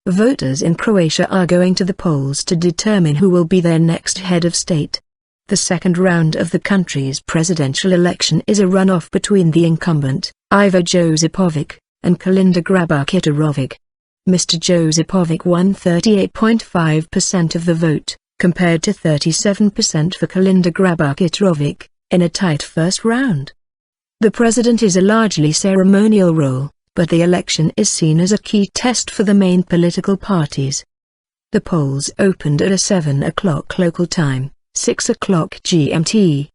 Voters in Croatia are going to the polls to determine who will be their next head of state. The second round of the country's presidential election is a runoff between the incumbent, Ivo Josipovic, and Kolinda Grabar-Kitarovic. Mr Josipovic won 38.5% of the vote, compared to 37% for Kolinda Grabar-Kitarovic, in a tight first round. The president is a largely ceremonial role, but the election is seen as a key test for the main political parties. The polls opened at 7 o'clock local time, 6 o'clock GMT.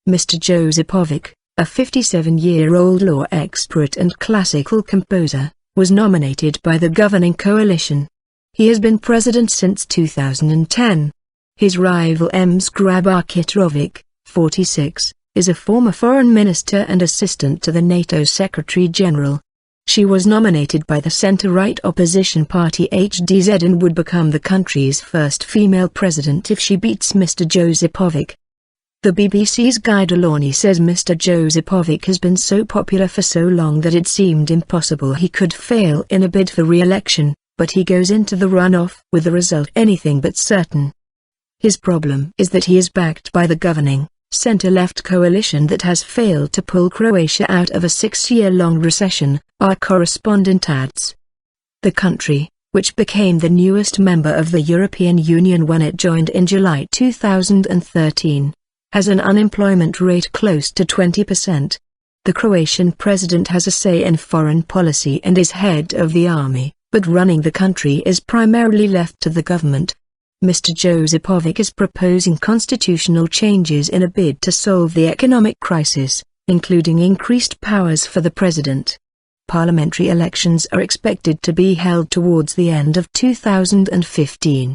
Mr Josipovic, a 57-year-old law expert and classical composer, was nominated by the governing coalition. He has been president since 2010. His rival Ms Grabar-Kitarovic, 46, is a former foreign minister and assistant to the NATO Secretary-General. She was nominated by the centre-right opposition party HDZ and would become the country's first female president if she beats Mr Josipovic. The BBC's Guy Delorney says Mr Josipovic has been so popular for so long that it seemed impossible he could fail in a bid for re-election, but he goes into the runoff with the result anything but certain. His problem is that he is backed by the governing, centre-left coalition that has failed to pull Croatia out of a 6-year-long recession, our correspondent adds. The country, which became the newest member of the European Union when it joined in July 2013, has an unemployment rate close to 20%. The Croatian president has a say in foreign policy and is head of the army, but running the country is primarily left to the government. Mr Josipovic is proposing constitutional changes in a bid to solve the economic crisis, including increased powers for the president. Parliamentary elections are expected to be held towards the end of 2015.